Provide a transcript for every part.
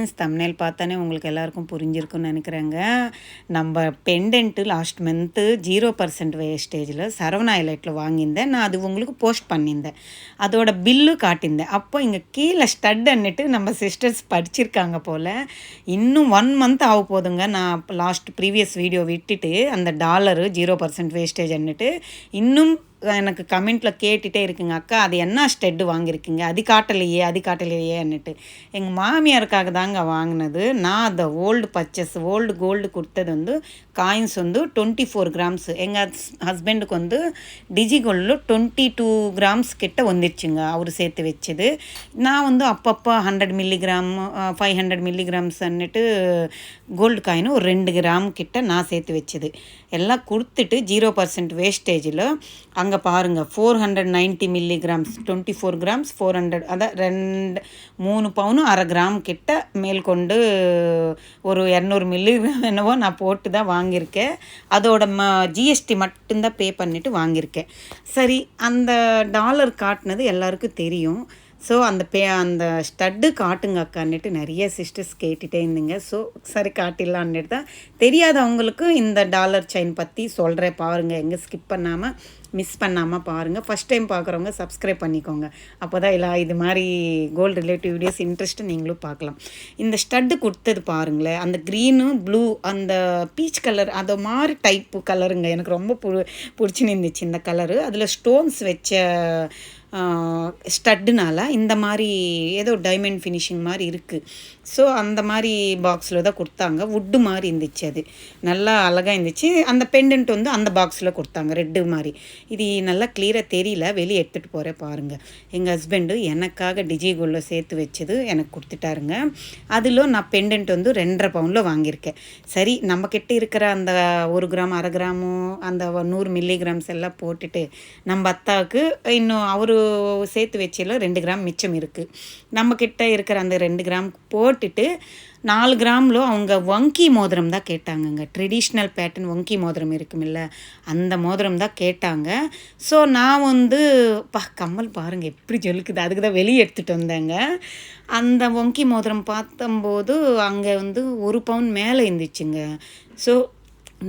Friends, thumbnail பார்த்தானே உங்களுக்கு எல்லாருக்கும் புரிஞ்சிருக்குன்னு நினைக்கிறேங்க. நம்ம பெண்டன்ட்டு லாஸ்ட் மந்த்து 0% வேஸ்டேஜில் சரவணா எலைட்டில் வாங்கியிருந்தேன். நான் அது உங்களுக்கு போஸ்ட் பண்ணியிருந்தேன். அதோட பில்லு காட்டியிருந்தேன். அப்போ இங்கே கீழே ஸ்டட்டுன்னுட்டு நம்ம சிஸ்டர்ஸ் படிச்சிருக்காங்க போல். இன்னும் 1 மந்த் ஆக போதுங்க. நான் லாஸ்ட் ப்ரீவியஸ் வீடியோ விட்டுட்டு அந்த டாலரு 0% வேஸ்டேஜ்ன்னுட்டு இன்னும் எனக்கு கமெண்ட்டில் கேட்டுகிட்டே இருக்குங்க. அக்கா அது என்ன ஸ்டெட்டு வாங்கியிருக்கீங்க, அது காட்டலையேன்னுட்டு. எங்கள் மாமியாருக்காக தாங்க வாங்கினது. நான் அந்த ஓல்டு கோல்டு கொடுத்தது வந்து காயின்ஸ் வந்து 24 கிராம்ஸ். எங்கள் ஹஸ்பண்டுக்கு வந்து டிஜிகோல்டில் 22 கிராம்ஸ் கிட்ட வந்துடுச்சுங்க அவர் சேர்த்து வச்சது. நான் வந்து அப்பப்போ 100 மில்லிகிராம் 500 மில்லிகிராம்ஸ்ன்னுட்டு கோல்டு காயின் ஒரு 2 கிராம் கிட்ட நான் சேர்த்து வச்சது எல்லாம் கொடுத்துட்டு 0% வேஸ்டேஜில் அங்கே பாருங்கள் 490 மில்லிகிராம்ஸ் 24 கிராம்ஸ் 400, அதான் 3 பவுனு 1/2 கிராம் கிட்ட மேல்கொண்டு ஒரு 200 மில்லிகிராம் என்னவோ நான் போட்டு தான் வாங்கியிருக்கேன். அதோட ஜிஎஸ்டி மட்டும்தான் பே பண்ணிவிட்டு வாங்கியிருக்கேன். சரி, அந்த டாலர் காட்டினது எல்லாருக்கும் தெரியும். ஸோ அந்த ஸ்டட்டு காட்டுங்க அக்கான்னுட்டு நிறைய சிஸ்டர்ஸ் கேட்டுகிட்டே இருந்தீங்க. ஸோ சரி காட்டிடலான்னுட்டு தான். தெரியாதவங்களுக்கு இந்த டாலர் செயின் பற்றி சொல்கிறேன் பாருங்கள். எங்கே ஸ்கிப் பண்ணாமல் மிஸ் பண்ணாமல் பாருங்கள். ஃபஸ்ட் டைம் பார்க்குறவங்க சப்ஸ்கிரைப் பண்ணிக்கோங்க. அப்போ தான் எல்லாம் இது மாதிரி கோல்டு ரிலேட்டிவ் வீடியோஸ் இன்ட்ரெஸ்ட்டு நீங்களும் பார்க்கலாம். இந்த ஸ்டட்டு கொடுத்தது பாருங்களேன், அந்த க்ரீனு ப்ளூ அந்த பீச் கலர் அது மாதிரி டைப்பு கலருங்க. எனக்கு ரொம்ப பிடிச்சின்னு இருந்துச்சு இந்த கலரு. அதில் ஸ்டோன்ஸ் வச்ச ஸ்டட்டுனால இந்த மாதிரி ஏதோ டைமண்ட் ஃபினிஷிங் மாதிரி இருக்குது. ஸோ அந்த மாதிரி பாக்ஸில் தான் கொடுத்தாங்க. வுட்டு மாதிரி இருந்துச்சு, அது நல்லா அழகாக இருந்துச்சு. அந்த பெண்டன்ட் வந்து அந்த பாக்ஸில் கொடுத்தாங்க ரெட்டு மாதிரி. இது நல்லா கிளியராக தெரியல, வெளியே எடுத்துகிட்டு போகிறேன் பாருங்கள். எங்கள் ஹஸ்பண்டு எனக்காக டிஜிகோல்டில் சேர்த்து வச்சது எனக்கு கொடுத்துட்டாருங்க. அதில் நான் பெண்டன்ட் வந்து 2.5 பவுனில் வாங்கியிருக்கேன். சரி, நம்மக்கிட்ட இருக்கிற அந்த 1 கிராம் 1/2 கிராமும் அந்த 100 மில்லிகிராம்ஸ் எல்லாம் போட்டுட்டு நம்ம அத்தாவுக்கு இன்னும் அவர் சேர்த்து வச்சில 2 கிராம் மிச்சம் இருக்குது. நம்மக்கிட்ட இருக்கிற அந்த 2 கிராம் போட்டுட்டு 4 கிராமில் அவங்க வங்கி மோதிரம் தான் கேட்டாங்கங்க. ட்ரெடிஷ்னல் பேட்டர்ன் வங்கி மோதிரம் இருக்குமில்ல, அந்த மோதிரம் தான் கேட்டாங்க. ஸோ நான் வந்து கம்மல் பாருங்கள் எப்படி ஜொலிக்குது, அதுக்கு தான் வெளியே எடுத்துகிட்டு வந்தேங்க. அந்த வங்கி மோதிரம் பார்த்தம்போது அங்கே வந்து 1 பவுன் மேலே இருந்துச்சுங்க. ஸோ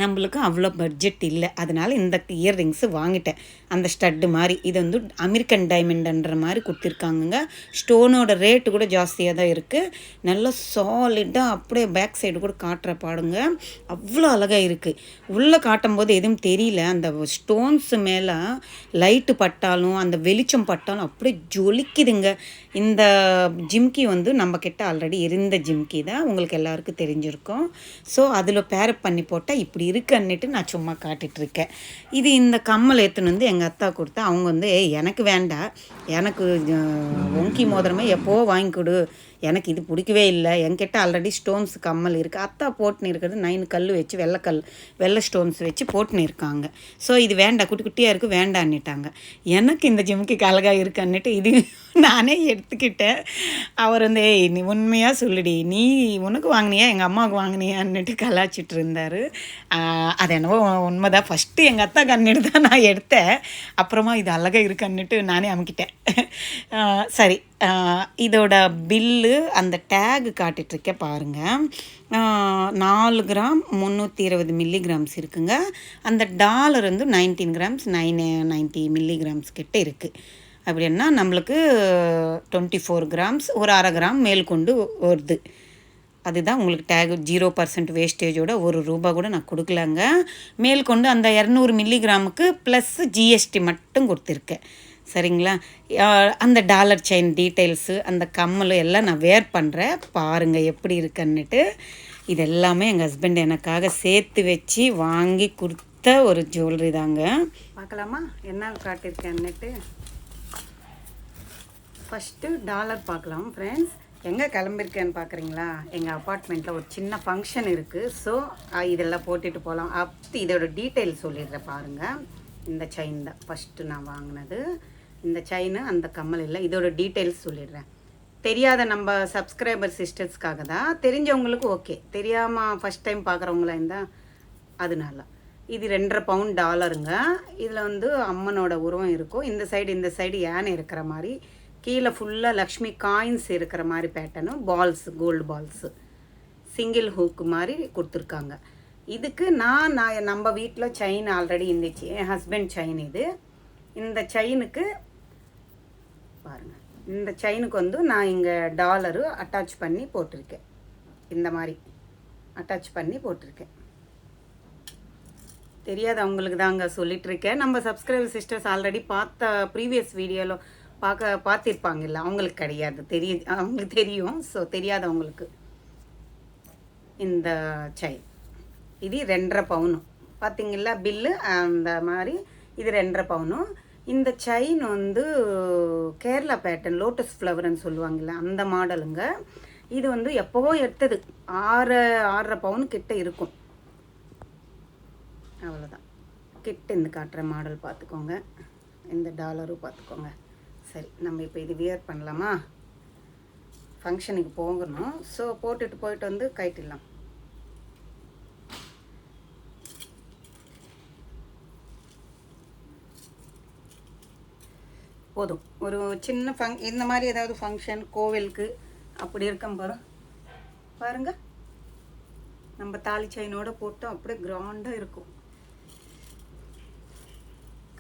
நம்மளுக்கு அவ்வளோ பட்ஜெட் இல்லை. அதனால் இந்த இயர்ரிங்ஸு வாங்கிட்டேன். அந்த ஸ்டட்டு மாதிரி இது வந்து அமெரிக்கன் டைமண்டுன்ற மாதிரி கொடுத்துருக்காங்கங்க. ஸ்டோனோட ரேட்டு கூட ஜாஸ்தியாக தான் இருக்குது. நல்லா சாலிடாக அப்படியே பேக் சைடு கூட காட்டுற பாடுங்க, அவ்வளோ அழகாக இருக்குது. உள்ளே காட்டும்போது எதுவும் தெரியல. அந்த ஸ்டோன்ஸு மேலே லைட்டு பட்டாலும் அந்த வெளிச்சம் பட்டாலும் அப்படியே ஜொலிக்குதுங்க. இந்த ஜிம்கி வந்து நம்மக்கிட்ட ஆல்ரெடி இருந்த ஜிம்கி தான், உங்களுக்கு எல்லாருக்கும் தெரிஞ்சிருக்கும். ஸோ அதில் பேரப் பண்ணி போட்டால் இப்படி இருக்குன்னுட்டு நான் சும்மா காட்டிகிட்ருக்கேன். இது இந்த கம்மல் ஏற்றுன்னு வந்து எங்கள் அத்தா கொடுத்தா அவங்க வந்து எனக்கு வேண்டாம், எனக்கு வங்கி மோதிரமே எப்போ வாங்கி கொடு, எனக்கு இது பிடிக்கவே இல்லை, என்கிட்ட ஆல்ரெடி ஸ்டோன்ஸ் கம்மல் இருக்குது. அத்தா போட்டுன்னு இருக்கிறது 9 கல் வச்சு வெள்ளை ஸ்டோன்ஸ் வச்சு போட்டுன்னு இருக்காங்க. ஸோ இது வேண்டாம், குட்டி குட்டியாக இருக்குது வேண்டான்னுட்டாங்க. எனக்கு இந்த ஜிம்கிக்கு அழகாக இருக்குன்னுட்டு இது நானே எடுத்துக்கிட்டேன். அவர் வந்து நீ உண்மையாக சொல்லுடி, நீ உனக்கு வாங்கினியா எங்கள் அம்மாவுக்கு வாங்கினியான்னுட்டு கலாச்சிட்டு இருந்தார். அது என்னவோ உண்மைதான். ஃபஸ்ட்டு எங்கள் அத்தா கண்ணிட்டு தான் நான் எடுத்தேன். அப்புறமா இது அழகாக இருக்குன்னுட்டு நானே அமுக்கிட்டேன். சரி, இதோட பில்லு அந்த டேகு காட்டிகிட்ருக்கேன் பாருங்கள். 4 கிராம் 320 மில்லிகிராம்ஸ் இருக்குங்க. அந்த டாலர் வந்து 19 கிராம்ஸ் 990 மில்லிகிராம்ஸ் கிட்ட இருக்குது. அப்படின்னா நம்மளுக்கு 24 கிராம்ஸ் ஒரு 1/2 கிராம் மேல்கொண்டு வருது. அதுதான் உங்களுக்கு டேகு. 0% வேஸ்டேஜோட ₹1 கூட நான் கொடுக்கலங்க. மேல்கொண்டு அந்த 200 மில்லிகிராமுக்கு ப்ளஸ் ஜிஎஸ்டி மட்டும் கொடுத்துருக்கேன். சரிங்களா? அந்த டாலர் செயின் டீட்டெயில்ஸு அந்த கம்மல் எல்லாம் நான் வேர் பண்ணுறேன் பாருங்கள் எப்படி இருக்குன்னுட்டு. இது எல்லாமே எங்கள் ஹஸ்பண்ட் எனக்காக சேர்த்து வச்சு வாங்கி கொடுத்த ஒரு ஜுவல்லரி தாங்க. பார்க்கலாமா என்ன காட்டியிருக்கேன்னுட்டு? ஃபஸ்ட்டு டாலர் பார்க்கலாம் ஃப்ரெண்ட்ஸ். எங்கே கிளம்பிருக்கேன்னு பார்க்குறீங்களா? எங்கள் அப்பார்ட்மெண்ட்டில் ஒரு சின்ன ஃபங்க்ஷன் இருக்குது. ஸோ இதெல்லாம் போட்டுட்டு போகலாம். இதோட டீட்டெயில் சொல்லிடுறேன் பாருங்கள். இந்த செயின் தான் ஃபஸ்ட்டு நான் வாங்கினது. இந்த செயின் அந்த கம்மல் இல்லை. இதோட டீட்டெயில்ஸ் சொல்லிடுறேன். தெரியாத நம்ம சப்ஸ்கிரைபர் சிஸ்டர்ஸ்க்காக தான். தெரிஞ்சவங்களுக்கு ஓகே, தெரியாமல் ஃபஸ்ட் டைம் பார்க்குறவங்களா இருந்தால் அதனால. இது 2.5 பவுன் டாலருங்க. இதில் வந்து அம்மனோட உருவம் இருக்கும். இந்த சைடு யானை இருக்கிற மாதிரி கீழே ஃபுல்லாக லக்ஷ்மி காயின்ஸ் இருக்கிற மாதிரி pattern balls, gold balls single hook மாதிரி கொடுத்துருக்காங்க. இதுக்கு நான் நம்ம வீட்டில் செயின் ஆல்ரெடி இருந்துச்சு, என் ஹஸ்பண்ட் செயின் இது. இந்த செயினுக்கு பாருங்கள், இந்த செயினுக்கு வந்து நான் இங்கே டாலரு அட்டாச் பண்ணி போட்டிருக்கேன். இந்த மாதிரி அட்டாச் பண்ணி போட்டிருக்கேன். தெரியாது அவங்களுக்கு தாங்க சொல்லிகிட்ருக்கேன். நம்ம சப்ஸ்கிரைபர் சிஸ்டர்ஸ் ஆல்ரெடி பார்த்த ப்ரீவியஸ் வீடியோவில் பார்த்திருப்பாங்கல்ல, அவங்களுக்கு கிடையாது, அவங்களுக்கு தெரியும். ஸோ தெரியாதவங்களுக்கு இந்த செயின் இது 2.5 பவுனு பார்த்தீங்களா பில்லு, அந்த மாதிரி இது 2.5 பவுனு. இந்த செயின் வந்து கேரளா பேட்டர்ன் லோட்டஸ் ஃப்ளவர்னு சொல்லுவாங்கள்ல, அந்த மாடலுங்க. இது வந்து எப்போவோ எடுத்தது, 6.5 பவுன் கிட்ட இருக்கும். அவ்வளோதான். கிட்ட இந்த காட்டுற மாடல் பார்த்துக்கோங்க, இந்த டாலரும் பார்த்துக்கோங்க. சரி, நம்ம இப்போ இது வியர் பண்ணலாமா? ஃபங்க்ஷனுக்கு போகணும். ஸோ போயிட்டு வந்து கைட்டிடலாம். போதும். ஒரு சின்ன இந்த மாதிரி ஏதாவது ஃபங்க்ஷன், கோவிலுக்கு அப்படி இருக்கும் பாருங்க, நம்ம தாலி செயினோட போட்டோம், அப்படியே கிராண்டாக இருக்கும்.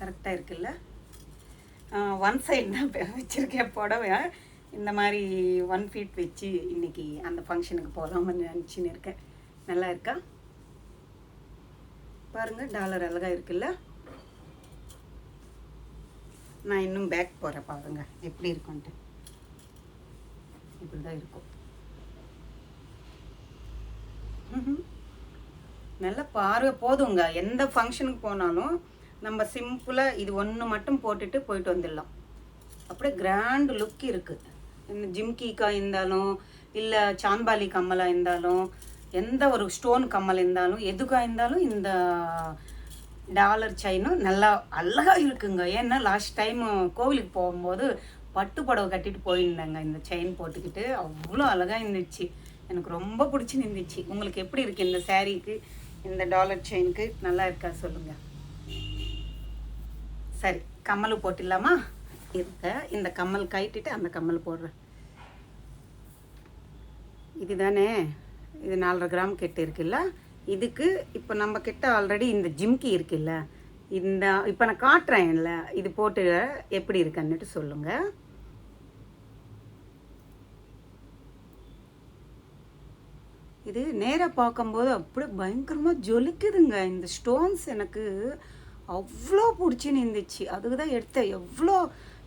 கரெக்டாக இருக்குல்ல? ஒன் சைடு தான் வச்சுருக்கேன் புடவை. இந்த மாதிரி 1 ஃபீட் வச்சு இன்றைக்கி அந்த ஃபங்க்ஷனுக்கு போகலாம்னு நினச்சின்னு இருக்கேன். நல்லா இருக்கா பாருங்கள், டாலர் அழகாக இருக்குல்ல? நான் இன்னும் பேக் போகிறேன் பாருங்க எப்படி இருக்குன்ட்டு. இப்படி தான் இருக்கும். நல்லா பாரு போதுங்க. எந்த ஃபங்க்ஷனுக்கு போனாலும் நம்ம சிம்பிளாக இது ஒன்று மட்டும் போயிட்டு வந்துடலாம். அப்படியே கிராண்ட் லுக் இருக்குது. இந்த ஜிம்கிக்கா இருந்தாலும், இல்லை சாந்தாலி கம்மலாக இருந்தாலும், எந்த ஒரு ஸ்டோன் கம்மல் இருந்தாலும், எதுக்காக இருந்தாலும் இந்த டாலர் செயினும் நல்லா அழகாக இருக்குங்க. ஏன்னா லாஸ்ட் டைம் கோவிலுக்கு போகும்போது பட்டு புடவை கட்டிட்டு போயிருந்தேங்க, இந்த செயின் போட்டுக்கிட்டு. அவ்வளோ அழகாக இருந்துச்சு, எனக்கு ரொம்ப பிடிச்சி நின்றுச்சு. உங்களுக்கு எப்படி இருக்குது இந்த சாரீக்கு, இந்த டாலர் செயினுக்கு? நல்லா இருக்கா சொல்லுங்கள். சரி, கம்மல் போட்டுடலாமா? இந்த கம்மல் கட்டிட்டு அந்த கம்மல் போடுறேன். இதுதானே, இது 4.5 கிராம் கிட்ட இருக்குல்ல. இதுக்கு இப்போ நம்ம கிட்ட ஆல்ரெடி இந்த ஜிம்கி இருக்குல்ல, இந்த இப்போ நான் காட்டுறேன் இல்லை, இது போட்டு எப்படி இருக்குன்னுட்டு சொல்லுங்கள். இது நேராக பார்க்கும்போது அப்படியே பயங்கரமாக ஜொலிக்குதுங்க. இந்த ஸ்டோன்ஸ் எனக்கு அவ்வளோ பிடிச்சின்னு இருந்துச்சு, அதுக்கு தான் எடுத்தேன். எவ்வளோ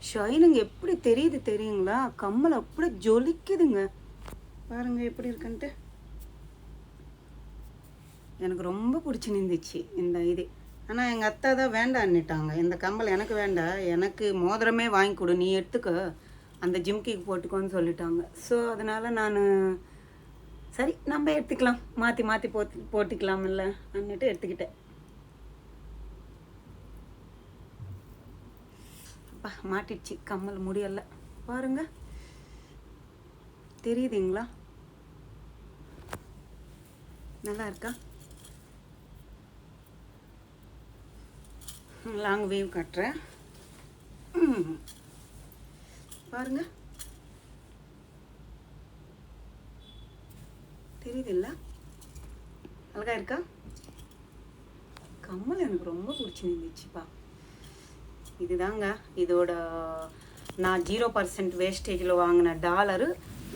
ஷைனிங் எப்படி தெரியுங்களா? கம்மல் அப்படியே ஜொலிக்குதுங்க பாருங்கள் எப்படி இருக்குன்ட்டு. எனக்கு ரொம்ப பிடிச்சின்னு இருந்துச்சு இந்த இது. ஆனால் எங்கள் அத்தா தான் வேண்டான்னுட்டாங்க, இந்த கம்மல் எனக்கு வேண்டாம், எனக்கு மோதிரமே வாங்கி கொடு, நீ எடுத்துக்க, அந்த ஜிம்கிக்கு போட்டுக்கோன்னு சொல்லிட்டாங்க. ஸோ அதனால் நான் சரி நம்ம எடுத்துக்கலாம், மாற்றி போட்டுக்கலாம் இல்லை அன்னிட்டு எடுத்துக்கிட்டேன். அப்பா மாட்டிடுச்சு கம்மல், முடியலை பாருங்க, தெரியுதுங்களா? நல்லா இருக்கா? லாங் வேவ் கட்டுறேன் பாருங்க, தெரியுது இல்லை? அழகா இருக்கா? கம்மல் எனக்கு ரொம்ப பிடிச்சிருந்துச்சுப்பா. இதுதாங்க இதோட நான் 0% வேஸ்டேஜில் வாங்கின டாலரு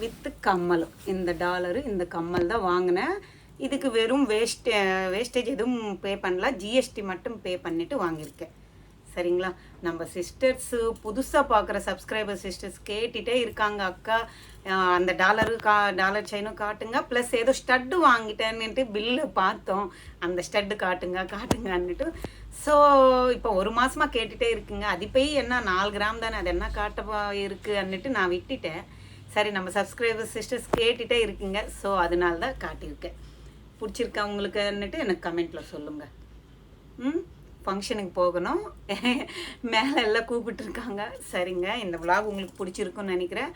வித்து கம்மல். இந்த டாலரு இந்த கம்மல் தான் வாங்கினேன். இதுக்கு வெறும் வேஸ்டேஜ் எதுவும் பே பண்ணல, ஜிஎஸ்டி மட்டும் பே பண்ணிவிட்டு வாங்கியிருக்கேன். சரிங்களா? நம்ம சிஸ்டர்ஸு புதுசாக பார்க்குற சப்ஸ்கிரைபர் சிஸ்டர்ஸ் கேட்டுகிட்டே இருக்காங்க, அக்கா அந்த டாலர் செயினும் காட்டுங்க, ப்ளஸ் ஏதோ ஸ்டட்டு வாங்கிட்டேன்னுட்டு பில்லு பார்த்தோம், அந்த ஸ்டட்டு காட்டுங்கன்னுட்டு. ஸோ இப்போ 1 மாதமாக கேட்டுகிட்டே இருக்குங்க. அது போய் என்ன 4 கிராம் தானே, அது என்ன காட்ட இருக்குன்னுட்டு நான் விட்டுட்டேன். சரி, நம்ம சப்ஸ்கிரைபர் சிஸ்டர்ஸ் கேட்டுகிட்டே இருக்குங்க, ஸோ அதனால தான் காட்டியிருக்கேன். பிடிச்சிருக்கா உங்களுக்குன்னுட்டு எனக்கு கமெண்ட்டில் சொல்லுங்கள். ஃபங்க்ஷனுக்கு போகணும், மேலே எல்லாம் கூப்பிட்டுருக்காங்க. சரிங்க, இந்த விலாக் உங்களுக்கு பிடிச்சிருக்குன்னு நினைக்கிறேன்.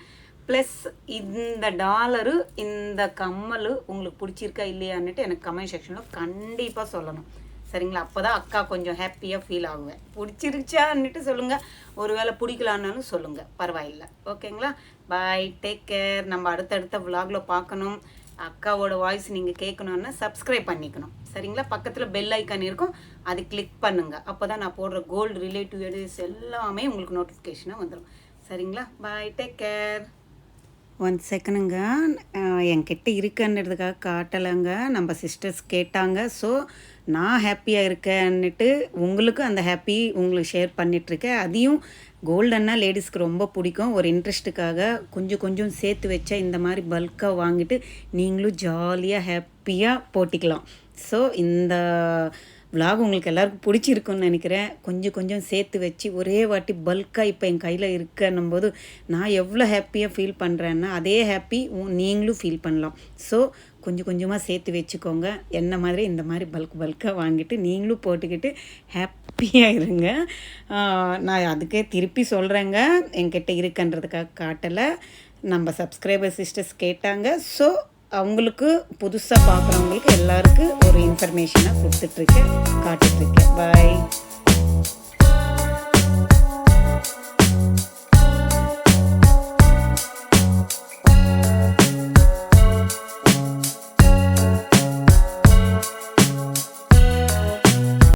ப்ளஸ் இந்த டாலரு இந்த கம்மல் உங்களுக்கு பிடிச்சிருக்கா இல்லையான்னுட்டு எனக்கு கமெண்ட் செக்ஷனில் கண்டிப்பாக சொல்லணும். சரிங்களா? அப்போ தான் அக்கா கொஞ்சம் ஹாப்பியாக ஃபீல் ஆகுவேன். பிடிச்சிருச்சான்னுட்டு சொல்லுங்கள், ஒரு வேளை பிடிக்கலான்னாலும் சொல்லுங்கள், பரவாயில்ல. ஓகேங்களா? பாய், டேக் கேர். நம்ம அடுத்தடுத்த விலாகில் பார்க்கணும். அக்காவோட வாய்ஸ் நீங்கள் கேட்கணுன்னா சப்ஸ்கிரைப் பண்ணிக்கணும், சரிங்களா? பக்கத்தில் பெல் ஐக்கான் இருக்கும், அது கிளிக் பண்ணுங்கள். அப்போ தான் நான் போடுற கோல்டு ரிலேட்டிவ் வீடியோஸ் எல்லாமே உங்களுக்கு நோட்டிஃபிகேஷனாக வந்துடும், சரிங்களா? பாய், டேக் கேர். 1 செகண்டுங்க. என்கிட்ட இருக்குன்றதுக்காக காட்டலைங்க, நம்ம சிஸ்டர்ஸ் கேட்டாங்க. ஸோ நான் ஹாப்பியாக இருக்கேன்னுட்டு உங்களுக்கு அந்த ஹாப்பி உங்களுக்கு ஷேர் பண்ணிகிட்ருக்கேன். அதையும் கோல்டன்னா லேடிஸ்க்கு ரொம்ப பிடிக்கும். ஒரு இன்ட்ரெஸ்ட்டுக்காக கொஞ்சம் கொஞ்சம் சேர்த்து வச்சா இந்த மாதிரி பல்காக வாங்கிட்டு நீங்களும் ஜாலியாக ஹாப்பியாக போட்டிக்கலாம். ஸோ இந்த விலாக் உங்களுக்கு எல்லாருக்கும் பிடிச்சிருக்குன்னு நினைக்கிறேன். கொஞ்சம் கொஞ்சம் சேர்த்து வச்சு ஒரே வாட்டி பல்காக இப்போ என் கையில் இருக்கன்னும் போது நான் எவ்வளோ ஹாப்பியாக ஃபீல் பண்ணுறேன்னா அதே ஹாப்பி நீங்களும் ஃபீல் பண்ணலாம். ஸோ கொஞ்சம் கொஞ்சமாக சேர்த்து வச்சுக்கோங்க. என்ன மாதிரி இந்த மாதிரி பல்காக வாங்கிட்டு நீங்களும் போட்டுக்கிட்டு ஹாப்பியாக இருங்க. நான் அதுக்கே திருப்பி சொல்கிறேங்க, என்கிட்ட இருக்குன்றதுக்காக காட்டலை. நம்ம சப்ஸ்கிரைபர் சிஸ்டர்ஸ் கேட்டாங்க. ஸோ அவங்களுக்கு புதுசாக பார்க்குறவங்களுக்கு எல்லாருக்கும் ஒரு இன்ஃபர்மேஷனாக கொடுத்துட்ருக்கேன், காட்டிகிட்ருக்கேன். பாய்.